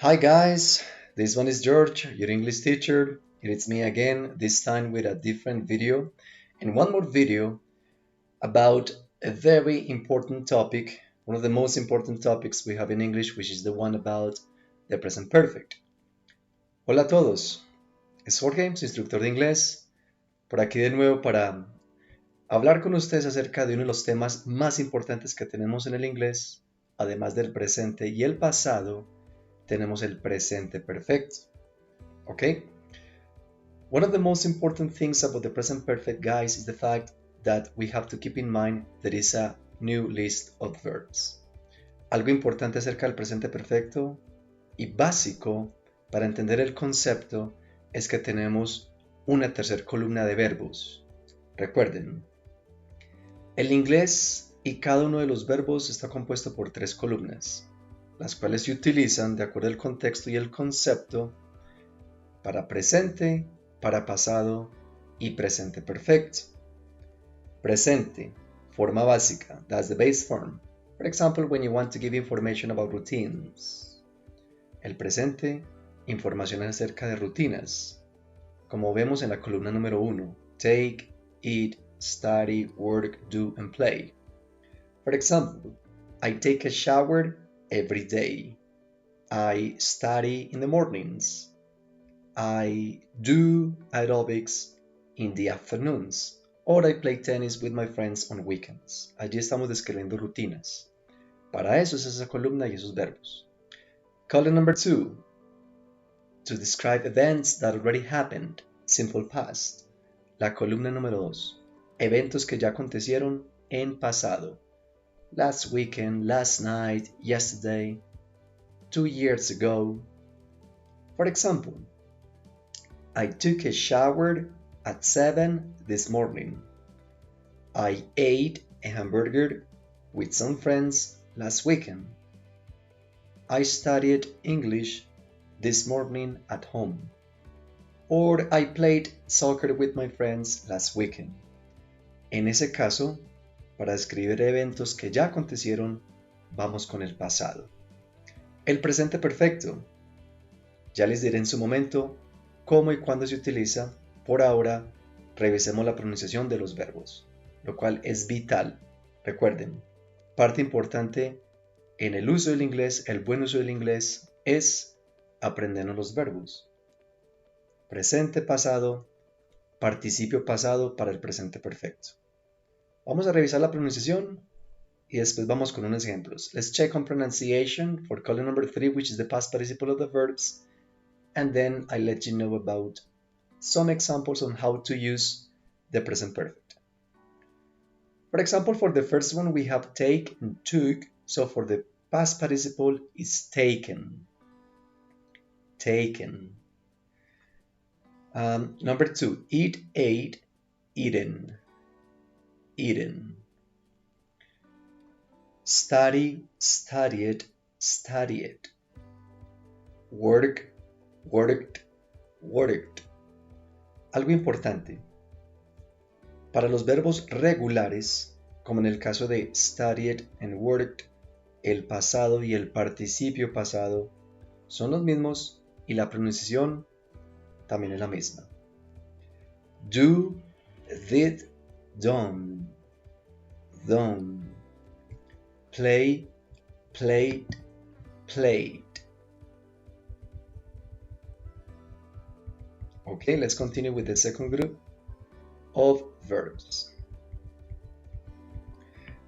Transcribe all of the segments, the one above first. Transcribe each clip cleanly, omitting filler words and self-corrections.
Hi guys, this one is George, your English teacher. It's me again, this time with a different video and one more video about a very important topic, one of the most important topics we have in English, which is the one about the present perfect. Hola a todos, es Jorge, su instructor de inglés, por aquí de nuevo para hablar con ustedes acerca de uno de los temas más importantes que tenemos en el inglés, además del presente y el pasado. Tenemos el presente perfecto. Okay? One of the most important things about the present perfect, guys, is the fact that we have to keep in mind there is a new list of verbs. Algo importante acerca del presente perfecto y básico para entender el concepto es que tenemos una tercera columna de verbos. Recuerden, el inglés y cada uno de los verbos está compuesto por 3 columnas, las cuales se utilizan de acuerdo al contexto y el concepto para presente, para pasado y presente perfecto. Presente, forma básica, that's the base form. For example, when you want to give information about routines. El presente, información acerca de rutinas, como vemos en la columna número 1, take, eat, study, work, do, and play. For example, I take a shower every day. I study in the mornings. I do aerobics in the afternoons. Or I play tennis with my friends on weekends. Allí estamos describiendo rutinas. Para eso es esa columna y esos verbos. Column number 2. To describe events that already happened. Simple past. La columna número 2. Eventos que ya acontecieron en pasado. Last weekend, last night, yesterday, 2 years ago. For example, I took a shower at 7 this morning. I ate a hamburger with some friends last weekend. I studied English this morning at home. Or I played soccer with my friends last weekend. En ese caso, para describir eventos que ya acontecieron, vamos con el pasado. El presente perfecto. Ya les diré en su momento cómo y cuándo se utiliza. Por ahora, revisemos la pronunciación de los verbos, lo cual es vital. Recuerden, parte importante en el uso del inglés, el buen uso del inglés, es aprendernos los verbos. Presente pasado, participio pasado para el presente perfecto. Vamos a revisar la pronunciación y después vamos con unos ejemplos. Let's check on pronunciation for column number 3, which is the past participle of the verbs, and then I'll let you know about some examples on how to use the present perfect. For example, for the first one, we have take and took. So for the past participle is taken. Taken. Number 2, eat, ate, eaten. Eaten. Study, studied, studied. Work, worked, worked. Algo importante. Para los verbos regulares, como en el caso de studied and worked, el pasado y el participio pasado son los mismos y la pronunciación también es la misma. Do, did, done, done. Play, played, played. Okay, let's continue with the second group of verbs.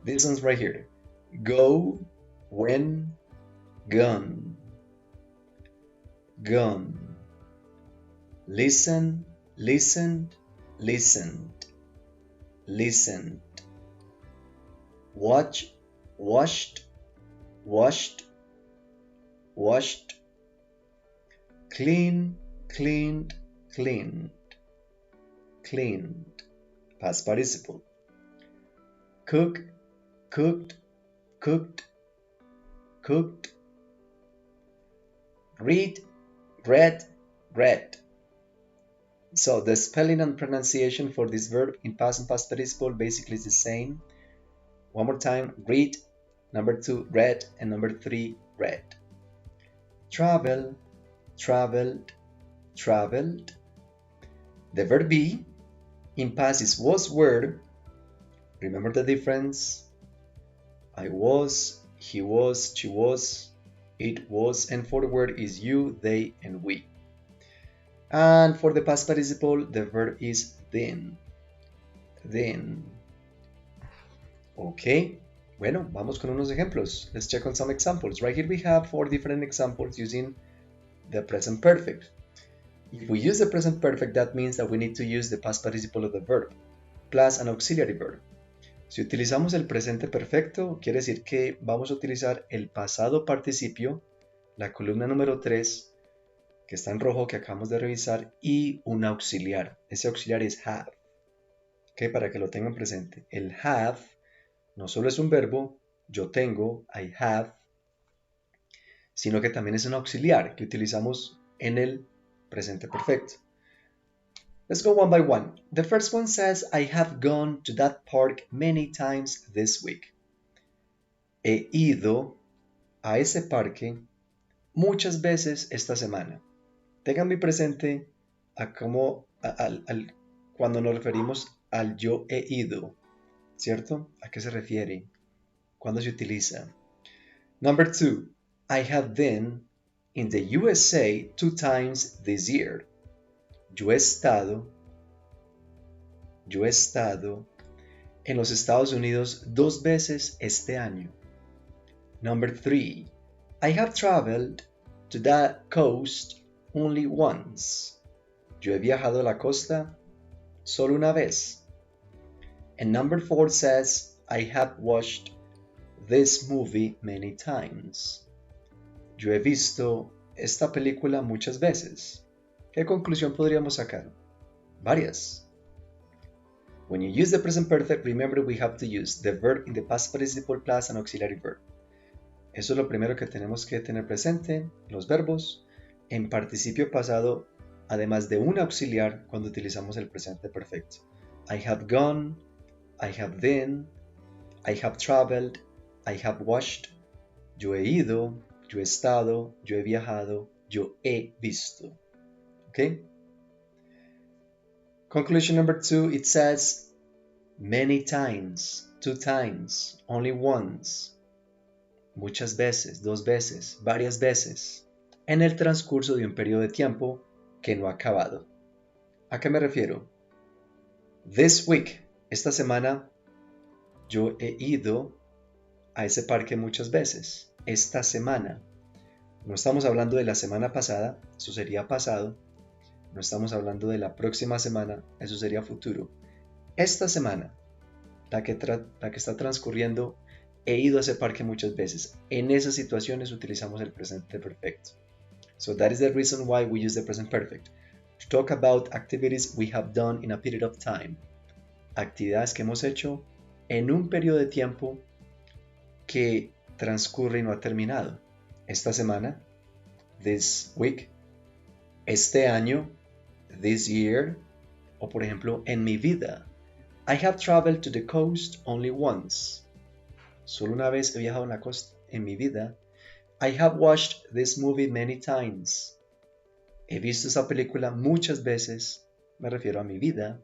This one's right here. Go, when, gone. Gone. Listen, listened, listened. Listened. Watch, watched, washed, washed. Clean, cleaned, cleaned. Cleaned. Past participle. Cook, cooked, cooked, cooked. Read, read, read. So the spelling and pronunciation for this verb in past and past participle basically is the same. One more time, read, number 2, read, and number 3, read. travel, traveled, traveled. The verb be in past is was, were. Remember the difference? I was, he was, she was, it was, and for the word is you, they, and we. And for the past participle, the verb is then. Then. Okay. Bueno, vamos con unos ejemplos. Let's check on some examples. Right here we have 4 different examples using the present perfect. If we use the present perfect, that means that we need to use the past participle of the verb plus an auxiliary verb. Si utilizamos el presente perfecto, quiere decir que vamos a utilizar el pasado participio, la columna número 3, que está en rojo, que acabamos de revisar, y un auxiliar. Ese auxiliar es have. Okay, para que lo tengan presente. El have no solo es un verbo, yo tengo, I have, sino que también es un auxiliar que utilizamos en el presente perfecto. Let's go one by one. The first one says, I have gone to that park many times this week. He ido a ese parque muchas veces esta semana. Tengan muy presente a cómo, cuando nos referimos al yo he ido, ¿cierto? ¿A qué se refiere? ¿Cuándo se utiliza? Number 2, I have been in the USA 2 times this year. Yo he estado en los Estados Unidos 2 veces este año. Number 3, I have traveled to that coast only once. Yo he viajado a la costa solo una vez. And number 4 says, I have watched this movie many times. Yo he visto esta película muchas veces. ¿Qué conclusión podríamos sacar? Varias. When you use the present perfect, remember we have to use the verb in the past participle plus an auxiliary verb. Eso es lo primero que tenemos que tener presente, los verbos en participio pasado, además de un auxiliar cuando utilizamos el presente perfecto. I have gone, I have been, I have traveled, I have watched, yo he ido, yo he estado, yo he viajado, yo he visto. Okay? Conclusion number 2, it says many times, 2 times, only once, muchas veces, 2 veces, varias veces, en el transcurso de un periodo de tiempo que no ha acabado. ¿A qué me refiero? This week, esta semana, yo he ido a ese parque muchas veces. Esta semana. No estamos hablando de la semana pasada, eso sería pasado. No estamos hablando de la próxima semana, eso sería futuro. Esta semana, la que está transcurriendo, he ido a ese parque muchas veces. En esas situaciones utilizamos el presente perfecto. So that is the reason why we use the present perfect. To talk about activities we have done in a period of time. Actividades que hemos hecho en un periodo de tiempo que transcurre y no ha terminado. Esta semana, this week, este año, this year, o por ejemplo, en mi vida. I have traveled to the coast only once. Solo una vez he viajado a la costa en mi vida. I have watched this movie many times. He visto esa película muchas veces. Me refiero a mi vida.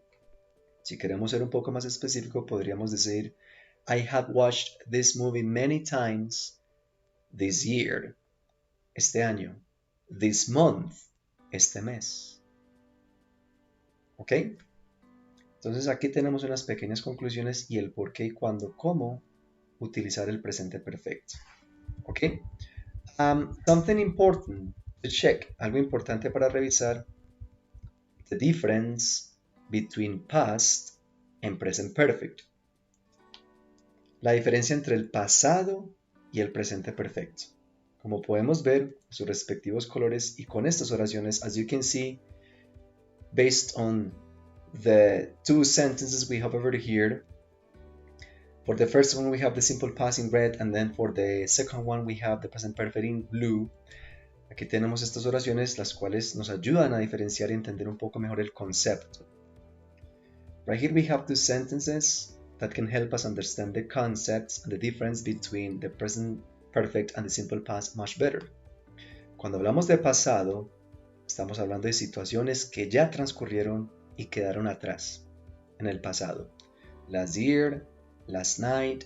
Si queremos ser un poco más específico, podríamos decir I have watched this movie many times this year. Este año. This month. Este mes. ¿Ok? Entonces aquí tenemos unas pequeñas conclusiones y el por qué y cuándo, cómo utilizar el presente perfecto. ¿Ok? Something important to check. Algo importante para revisar. The difference between past and present perfect. La diferencia entre el pasado y el presente perfecto. Como podemos ver, sus respectivos colores y con estas oraciones, as you can see, based on the 2 sentences we have over here. For the first one we have the simple past in red, and then for the second one we have the present perfect in blue. Aquí tenemos estas oraciones las cuales nos ayudan a diferenciar y entender un poco mejor el concepto. Right here we have 2 sentences that can help us understand the concepts and the difference between the present perfect and the simple past much better. Cuando hablamos de pasado, estamos hablando de situaciones que ya transcurrieron y quedaron atrás, en el pasado. Last year, last night,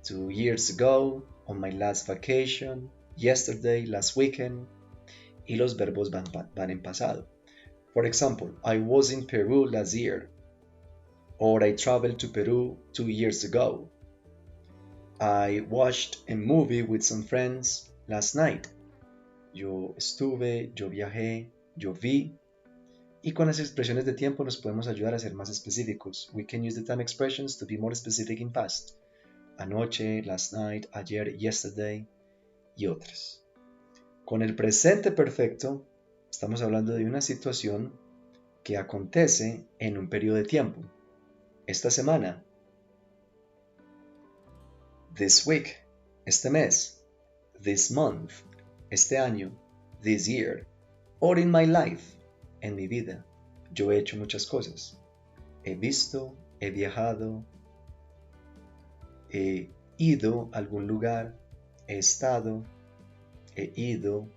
2 years ago, on my last vacation, yesterday, last weekend, y los verbos van en pasado. For example, I was in Peru last year, or I traveled to Peru 2 years ago. I watched a movie with some friends last night. Yo estuve, yo viajé, yo vi. Y con las expresiones de tiempo nos podemos ayudar a ser más específicos. We can use the time expressions to be more specific in past. Anoche, last night, ayer, yesterday y otras. Con el presente perfecto estamos hablando de una situación que acontece en un periodo de tiempo. Esta semana. This week. Este mes. This month. Este año. This year. Or in my life. En mi vida. Yo he hecho muchas cosas. He visto, he viajado, he ido a algún lugar, he estado, he ido,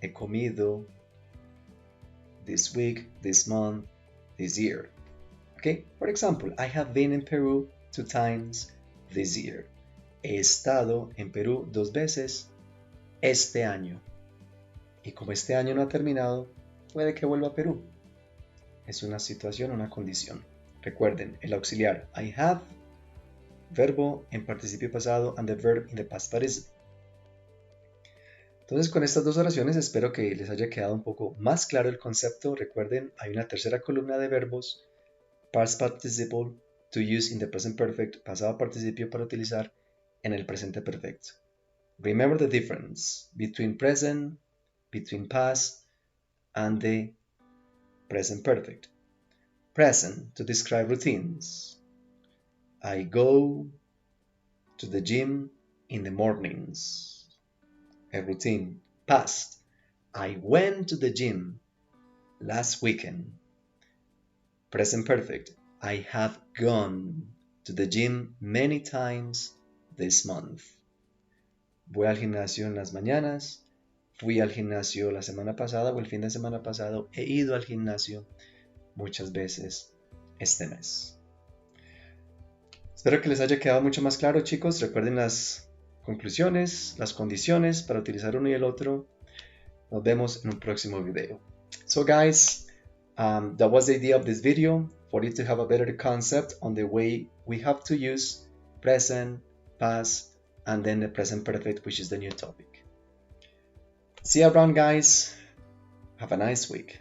he comido, this week, this month, this year. Okay, for example, I have been in Peru 2 times this year. He estado en Perú 2 veces este año. Y como este año no ha terminado, puede que vuelva a Perú. Es una situación, una condición. Recuerden, el auxiliar I have, verbo en participio pasado, and the verb in the past participle. Entonces, con estas 2 oraciones espero que les haya quedado un poco más claro el concepto. Recuerden, hay una tercera columna de verbos, past participle, to use in the present perfect, pasado participio para utilizar en el presente perfecto. Remember the difference between present, between past, and the present perfect. Present, to describe routines. I go to the gym in the mornings. A routine. Past, I went to the gym last weekend. Present perfect, I have gone to the gym many times this month. Voy al gimnasio en las mañanas. Fui al gimnasio la semana pasada o el fin de semana pasado. He ido al gimnasio muchas veces este mes. Espero que les haya quedado mucho más claro, chicos. Recuerden las conclusiones, las condiciones para utilizar uno y el otro. Nos vemos en un próximo video. So guys, that was the idea of this video, for you to have a better concept on the way we have to use present, past, and then the present perfect, which is the new topic. See you around, guys. Have a nice week.